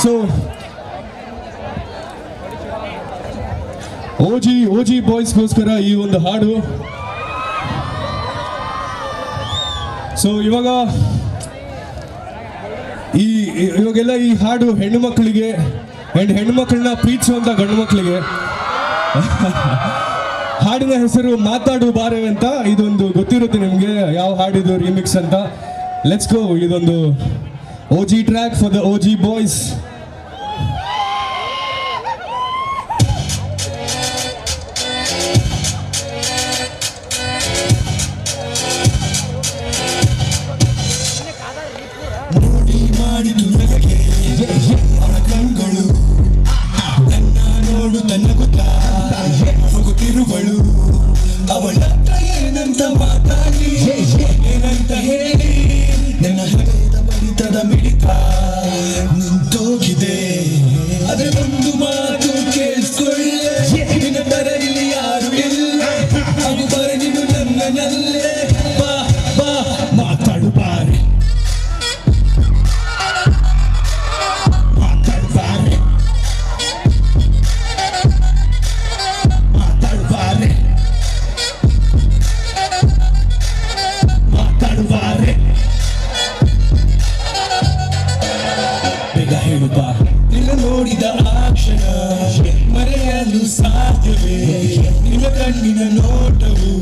So ಓಜಿ ಬಾಯ್ಸ್ಗೋಸ್ಕರ ಈ ಒಂದು ಹಾಡು. ಸೊ ಇವಾಗೆಲ್ಲ ಈ ಹಾಡು ಹೆಣ್ಣು ಮಕ್ಕಳಿಗೆ ಆ್ಯಂಡ್ ಹೆಣ್ಣು ಮಕ್ಕಳನ್ನ ಪ್ರೀತಿಸುವಂಥ ಗಂಡು ಮಕ್ಕಳಿಗೆ. ಹಾಡಿನ ಹೆಸರು ಮಾತಾಡು ಬಾರೆ ಅಂತ. ಇದೊಂದು ಗೊತ್ತಿರುತ್ತೆ ನಿಮಗೆ ಯಾವ ಹಾಡಿದು ರೀಮಿಕ್ಸ್ ಅಂತ. Let's go. ಇದೊಂದು ಓಜಿ ಟ್ರ್ಯಾಕ್ ಫಾರ್ ದ ಓಜಿ ಬಾಯ್ಸ್. ಅವಳು ಅವಳತ್ತ ಏನಂತ ಮಾತಾಡಿ ಏನಂತ ಹೇಳಿ ನನ್ನ ಹೃದಯದ ಬಡಿತದ ಮಿಡಿತ ನಿಂತೋಗಿದೆ. ಆದ್ರೆ ಒಂದು ಮಾತು ಕೇಳಿಸ್ಕೊಳ್ಳೆ, ನಿನ್ನ ತರ ಇಲ್ಲಿ ಯಾರು ಇಲ್ಲ. ಅದು ಬರ ನೀನು ನನ್ನಲ್ಲೇ ಬಾ ಬಾ ಮಾತಾಡು ಬಾರೆ ನಿನ್ನ ನೋಡಿದ ಆ ಕ್ಷಣ ಮರೆಯಲು ಸಾಧ್ಯವೇ? ನಿನ್ನ ಕಣ್ಣಿನ ನೋಟವು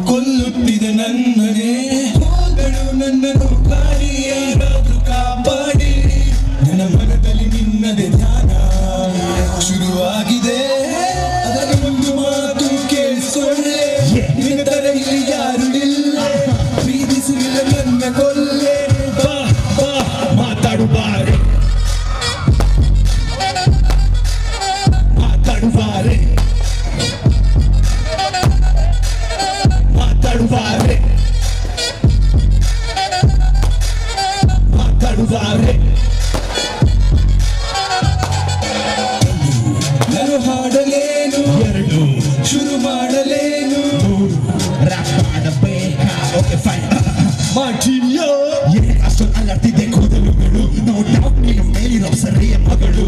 ಕೊಲ್ಲುತ್ತಿದೆ ನನ್ನನೇ. ಹೋಗಳು ನನ್ನನ್ನು ಕಾರಿಯಾರಾದ್ರೂ ಕಾಪಾಡಿ. ನನ್ನ ಮನದಲ್ಲಿ ನಿನ್ನದೇ ಧ್ಯಾನ ಶುರುವಾಗಿದೆ. ಅದರ ಒಂದು ಮಾತು ಕೇಳಿಸೊಳ್ಳೆ, ನಿನ್ನ ತರ ಇಲ್ಲಿ ಯಾರು ಇಲ್ಲ. ಪ್ರೀತಿಸಲಿಲ್ಲ ನನ್ನ ಕೊಲ್ಲೆ. ಬಾ ಬಾ ಮಾತಾಡು ಬಾರೆ ನಾನು ಹಾಡಲೇನು, ಎರಡು ಶುರು ಮಾಡಲೇನು, ರ್ಯಾಪ್ ಮಾಡಬೇಕಾ? ಓಕೆ ಫೈನ್ ಮಾಟಿಯೋ. ಅಷ್ಟೊಂದು ಅಲ್ಲರ್ತಿದ್ದೆ ಕೂದಲುಗಳು. ನೋ ಡೌಟ್ ನೀನು ಮೇಲಿರೋ ಸರಿಯ ಮಗಳು.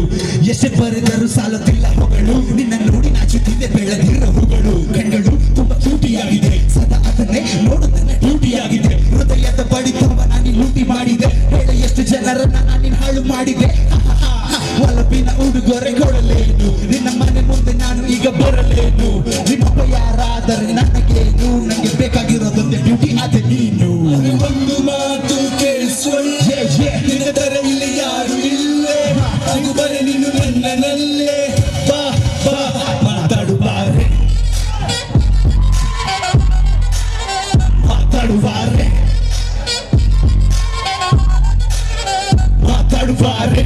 ಎಷ್ಟೇ ಬರೆದರೂ ಸಾಲುತ್ತಿಲ್ಲ ಮಗಳು. ನಿನ್ನ ನೋಡಿ ನಾಚುತ್ತಿದ್ದೆ ಬೆಳೆದಿರೋ ಹೂಗಳು. ಕಣ್ಗಳು ತುಂಬಾ ಕ್ಯೂಟಿಯಾಗಿದೆ, ಸದಾ ಅದನ್ನೇ ನೋಡುತ್ತನ್ನ ಡ್ಯೂಟಿಯಾಗಿದೆ. ಹೃದಯದ ಬಡಿತವ ನಾನು ಲೂಟಿ ಮಾಡಿದೆ. ಹೇಳ ಎಷ್ಟು ಜನರನ್ನ ನಾನು ಹಾಳು ಮಾಡಿದೆ. ಒಲಪಿನ ಉಡುಗೊರೆ ಕೊಡಲೇನು, ನಿನ್ನ ಮನೆ ಮುಂದೆ ನಾನು ಈಗ ಬರಲೇನು. ನಿಮ್ಮಪ್ಪ ಯಾರಾದರೆ ನನಗೇನು, ನನಗೆ ಬೇಕಾಗಿರೋದೊಂದೇ ಡ್ಯೂಟಿ ಅದೇ ನೀನು. ಒಂದು ಮಾತು ಕೇಳಿಸೊಳ್ಳೆ, ನಿನ್ನ ತರ ಇಲ್ಲಿ ಯಾರು ಇಲ್ಲೇ. ಅದು ಬರೆ ನೀನು ನನ್ನಲ್ಲೇ. ಬಾ ಬಾ ಮಾತಾಡು ಬಾರೆ ಮಾತಾಡು ಬಾರೆ ಮಾತಾಡು ಬಾರೆ